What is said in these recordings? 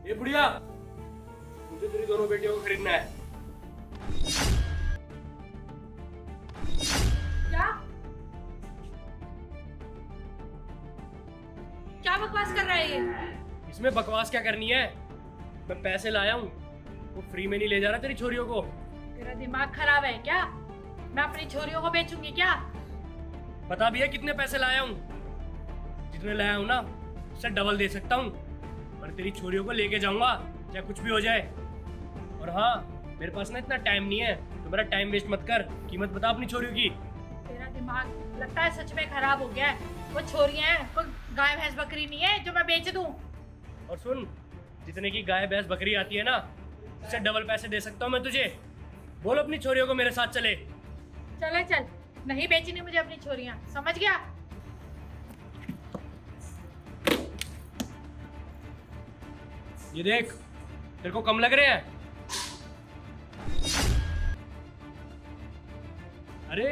ये बुढ़िया, मुझे तेरी दोनों बेटियों को खरीदना है। क्या क्या बकवास कर रहा है ये? इसमें बकवास क्या करनी है? मैं पैसे लाया हूँ, वो फ्री में नहीं ले जा रहा तेरी छोरियों को। तेरा दिमाग खराब है क्या? मैं अपनी छोरियों को बेचूंगी क्या? पता भी है कितने पैसे लाया हूँ। जितने लाया हूँ ना, उससे डबल दे सकता हूँ। पर तेरी छोरियों को लेके जाऊंगा, चाहे कुछ भी हो जाए। और हाँ, मेरे पास ना इतना टाइम नहीं है, तो मेरा टाइम वेस्ट मत कर। कीमत बता अपनी छोरियों की। तेरा दिमाग लगता है सच में खराब हो गया है। वो छोरियां हैं, कोई गाय भैंस बकरी नहीं है जो मैं बेच दूं। और सुन, जितने की गाय भैंस बकरी आती है ना, उससे डबल पैसे दे सकता हूँ मैं तुझे। बोल अपनी छोरियों को मेरे साथ चले। चले चल, नहीं बेचनी मुझे अपनी छोरियां, समझ गया? ये देख, तेरे को कम लग रहे हैं? अरे,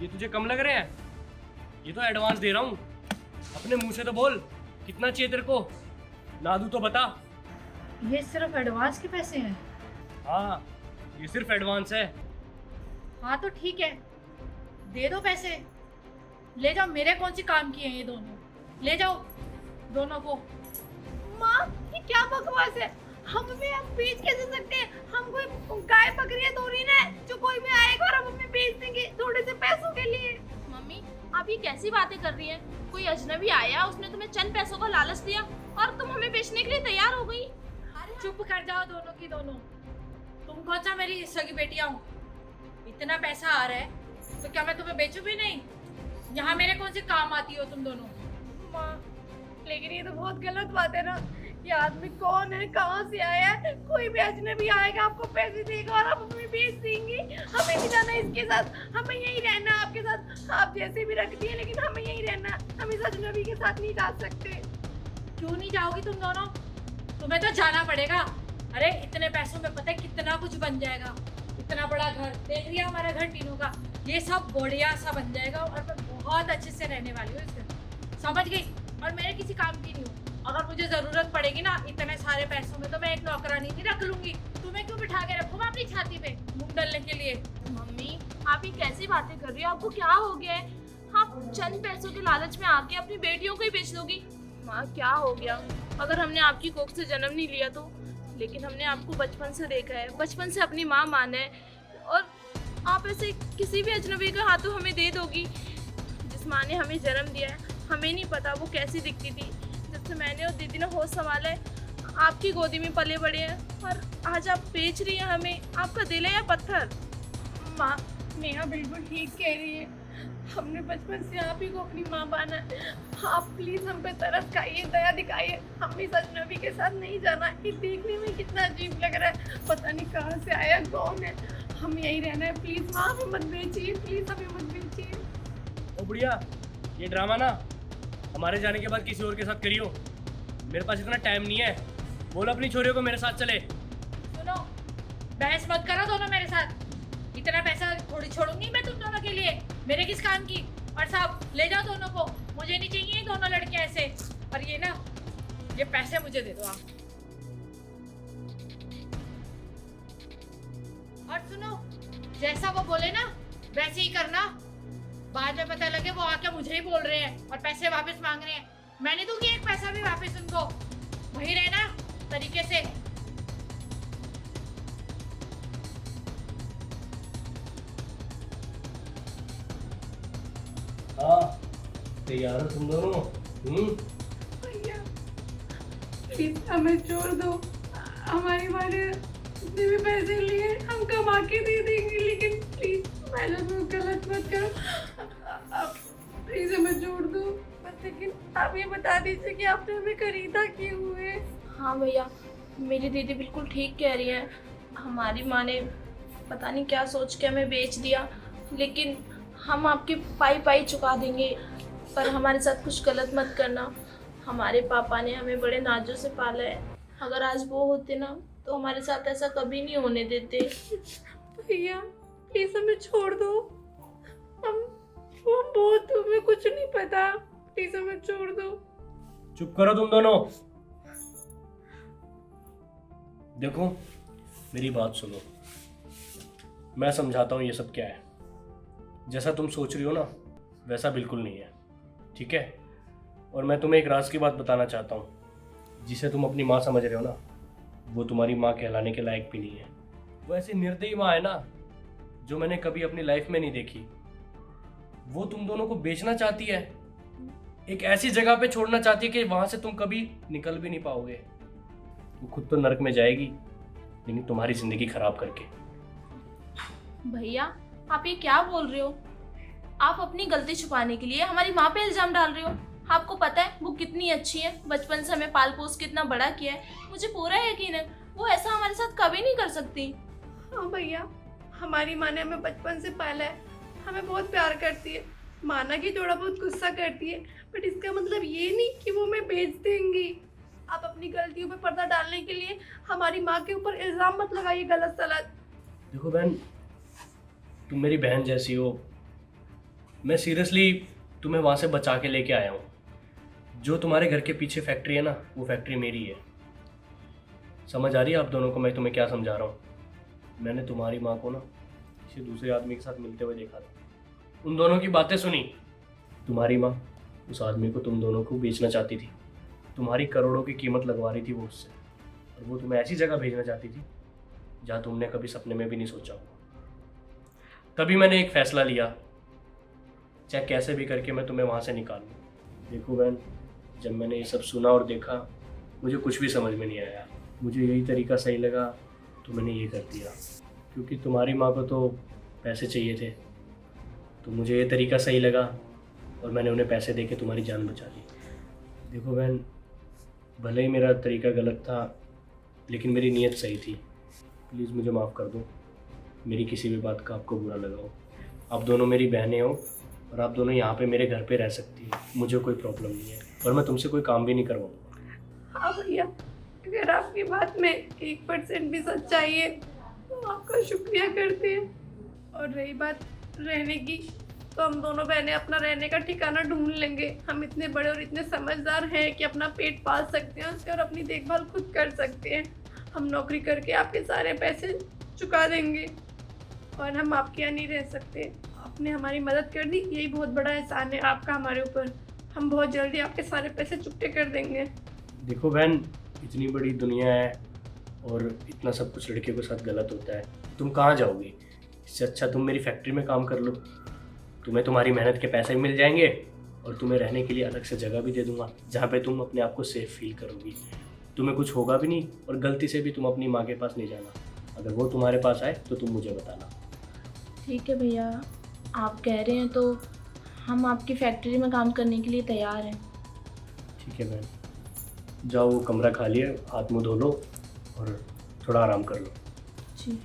ये तुझे कम लग रहे हैं? ये तो एडवांस दे रहा हूँ। अपने मुंह से तो बोल, कितना चाहिए तेरे को? ना दूं तो बता। ये सिर्फ एडवांस के पैसे हैं? हाँ, ये सिर्फ एडवांस है। हाँ तो ठीक है, दे दो पैसे। ले जाओ, मेरे कौन सी काम की हैं ये दोनों? ले जाओ दोनों को। माँ, ये क्या बकवास है? हम भी हम बेच कैसे सकते हैं? हम कोई गाय बकरियां थोड़ी ना है जो कोई भी आएगा और हम हमें बेच देंगे थोड़े से पैसों के लिए। मम्मी, आप ये कैसी बातें कर रही हैं? कोई अजनबी आया, उसने तुम्हें चंद पैसों का लालच दिया और तुम हमें बेचने के लिए तैयार हो गई। चुप कर जाओ दोनों की दोनों। तुम कौन सा मेरी सगी बेटियां हो? इतना पैसा आ रहा है तो क्या मैं तुम्हें बेचूं भी नहीं? यहाँ मेरे कौन से काम आती हो तुम दोनों? माँ, लेकिन ये तो बहुत गलत बात है ना। ये आदमी कौन है, कहाँ से आया है? कोई भी अजनबी आएगा, आपको पैसे देगा और आप हमें बेच देंगी। हमें नहीं जाना इसके साथ, हमें यहीं रहना आपके साथ। आप जैसे भी रखती है, लेकिन हमें यहीं रहना। हम इस अजनबी के साथ नहीं जा सकते। क्यों नहीं जाओगी तुम दोनों? तुम्हें तो जाना पड़ेगा। अरे इतने पैसों में पता है कितना कुछ बन जाएगा। इतना बड़ा घर देख रही है हमारा घर तीनों का, ये सब बढ़िया सा बन जाएगा और मैं बहुत अच्छे से रहने वाली हूँ इसमें, समझ गई? और मैं किसी काम की नहीं हूँ। अगर मुझे जरूरत पड़ेगी ना इतने सारे पैसों में, तो मैं एक नौकरानी नहीं रख लूंगी। तुम्हें क्यों बिठा के रखूँ मैं अपनी छाती पे मुंह डालने के लिए? मम्मी, आप ये कैसी बातें कर रही हो? आपको क्या हो गया है? आप चंद पैसों के लालच में आके अपनी बेटियों को ही बेच दोगी? माँ, क्या हो गया? अगर हमने आपकी कोख से जन्म नहीं लिया तो, लेकिन हमने आपको बचपन से देखा है, बचपन से अपनी माँ माना है, और आप ऐसे किसी भी अजनबी के हाथों हमें दे दोगी? जिस माँ ने हमें जन्म दिया है, हमें नहीं पता वो कैसी दिखती थी। जब से मैंने और दीदी ने होश संभाला है, आपकी गोदी में पले बड़े हैं, और आज आप बेच रही हैं हमें। आपका दिल है या पत्थर? माँ, नेहा बिल्कुल ठीक कह रही है। हमने बचपन से आप ही को अपनी माँ माना है। आप प्लीज हम पे तरस खाइए, दया दिखाइए। हम इस अजनबी के साथ नहीं जाना। ये देखने में कितना अजीब लग रहा है, पता नहीं कहाँ से आया, कौन है। हम यहीं रहना है, प्लीज माँ हमें मत बेचिए, प्लीज हमें मत बेचिए। ओ बुढ़िया, ये ड्रामा ना हमारे जाने के बाद किसी और के साथ करियो। मेरे पास इतना टाइम नहीं है। बोल अपनी छोरियों को मेरे साथ चले। सुनो, बहस मत करो दोनों मेरे साथ। इतना पैसा थोड़ी छोड़ूंगी मैं तुम दोनों के लिए, मेरे किस काम की? और साहब ले जाओ दोनों को, मुझे नहीं चाहिए दोनों लड़के ऐसे। और ये ना, ये पैसे मुझे दे दो आप। और सुनो, जैसा वो बोले ना वैसे ही करना। बाद में पता लगे वो आके मुझे ही बोल रहे हैं और पैसे वापस मांग रहे हैं। मैं नहीं दूंगी एक पैसा भी वापस उनको। वही रहना तरीके से। हाँ, तैयार हो तुम दोनों? भैया प्लीज हमें छोड़ दो। हमारी माँ ने जितने भी पैसे लिए हम कमा के दे देंगे, लेकिन प्लीज मैडम गलत मत करो। प्लीज हमें छोड़ दो। बस लेकिन आप ये बता दीजिए कि आपने हमें खरीदा क्यों हुए? हाँ भैया, मेरी दीदी बिल्कुल ठीक कह रही है। हमारी माँ ने पता नहीं क्या सोच के हमें बेच दिया, लेकिन हम आपके पाई पाई चुका देंगे, पर हमारे साथ कुछ गलत मत करना। हमारे पापा ने हमें बड़े नाजों से पाला है। अगर आज वो होते ना तो हमारे साथ ऐसा कभी नहीं होने देते। भैया प्लीज हमें छोड़ दो। हम बहुत, तुम्हें कुछ नहीं पता। प्लीज हमें छोड़ दो। चुप करो तुम दोनों। देखो मेरी बात सुनो, मैं समझाता हूँ ये सब क्या है। जैसा तुम सोच रही हो ना वैसा बिल्कुल नहीं है, ठीक है। और मैं तुम्हें एक राज की बात बताना चाहता हूँ, जिसे तुम अपनी माँ समझ रहे हो ना, वो तुम्हारी माँ कहलाने के लायक भी नहीं है। वो ऐसी निर्दयी माँ है ना जो मैंने कभी अपनी लाइफ में नहीं देखी। वो तुम दोनों को बेचना चाहती है, एक ऐसी जगह पे छोड़ना चाहती है कि वहां से तुम कभी निकल भी नहीं पाओगे। वो खुद तो नरक में जाएगी लेकिन तुम्हारी जिंदगी खराब करके। भैया आप ये क्या बोल रहे हो? आप अपनी गलती छुपाने के लिए हमारी माँ पे इल्जाम डाल रहे हो। आपको पता है वो कितनी अच्छी है, बचपन से हमें पाल पोस के इतना बड़ा किया है। मुझे पूरा यकीन है वो ऐसा हमारे साथ कभी नहीं कर सकती। हाँ भैया, हमारी माँ ने हमें बचपन से पाला है, हमें बहुत प्यार करती है। माना कि थोड़ा बहुत गुस्सा करती है, बट इसका मतलब ये नहीं कि वो हमें बेच देंगी। आप अपनी गलतियों पे पर्दा डालने के लिए हमारी माँ के ऊपर इल्ज़ाम मत लगाइए गलत सलत। देखो बहन, तुम मेरी बहन जैसी हो। मैं सीरियसली तुम्हें वहाँ से बचा के लेके आया हूँ। जो तुम्हारे घर के पीछे फैक्ट्री है ना, वो फैक्ट्री मेरी है। समझ आ रही है आप दोनों को मैं तुम्हें क्या समझा रहा हूँ? मैंने तुम्हारी माँ को ना किसी दूसरे आदमी के साथ मिलते हुए देखा था, उन दोनों की बातें सुनी। तुम्हारी माँ उस आदमी को तुम दोनों को बेचना चाहती थी, तुम्हारी करोड़ों की कीमत लगवा रही थी वो उससे, और वो तुम्हें ऐसी जगह भेजना चाहती थी जहाँ तुमने कभी सपने में भी नहीं सोचा होगा। तभी मैंने एक फैसला लिया, चाहे कैसे भी करके मैं तुम्हें वहाँ से निकालूँ। देखो बहन, जब मैंने ये सब सुना और देखा मुझे कुछ भी समझ में नहीं आया। मुझे यही तरीका सही लगा तो मैंने ये कर दिया, क्योंकि तुम्हारी माँ को तो पैसे चाहिए थे, तो मुझे ये तरीका सही लगा और मैंने उन्हें पैसे दे के तुम्हारी जान बचा ली। देखो बहन, भले ही मेरा तरीका गलत था लेकिन मेरी नीयत सही थी। प्लीज़ मुझे माफ़ कर दो, मेरी किसी भी बात का आपको बुरा लगा हो। आप दोनों मेरी बहनें हो और आप दोनों यहाँ पे मेरे घर पे रह सकती हो, मुझे कोई प्रॉब्लम नहीं है, और मैं तुमसे कोई काम भी नहीं करवाऊँगा। हाँ भैया, अगर आपकी बात में 1% भी सच्चाई है तो आपका शुक्रिया करते हैं। और रही बात रहने की, तो हम दोनों बहनें अपना रहने का ठिकाना ढूंढ लेंगे। हम इतने बड़े और इतने समझदार हैं कि अपना पेट पाल सकते हैं और अपनी देखभाल खुद कर सकते हैं। हम नौकरी करके आपके सारे पैसे चुका देंगे और हम आपके यहाँ नहीं रह सकते। आपने हमारी मदद कर दी, यही बहुत बड़ा एहसान है आपका हमारे ऊपर। हम बहुत जल्दी आपके सारे पैसे चुकते कर देंगे। देखो बहन, इतनी बड़ी दुनिया है और इतना सब कुछ लड़कियों के साथ गलत होता है, तुम कहाँ जाओगी? इससे अच्छा तुम मेरी फैक्ट्री में काम कर लो, तुम्हें तुम्हारी मेहनत के पैसे भी मिल जाएंगे और तुम्हें रहने के लिए अलग से जगह भी दे दूंगा जहाँ पे तुम अपने आप को सेफ फील करोगी। तुम्हें कुछ होगा भी नहीं और गलती से भी तुम अपनी माँ के पास नहीं जाना। अगर वो तुम्हारे पास आए तो तुम मुझे बताना। ठीक है भैया, आप कह रहे हैं तो हम आपकी फैक्ट्री में काम करने के लिए तैयार हैं। ठीक है बहन, जाओ वो कमरा खा लिया, हाथ मुँह धो लो और थोड़ा आराम कर लो। जी।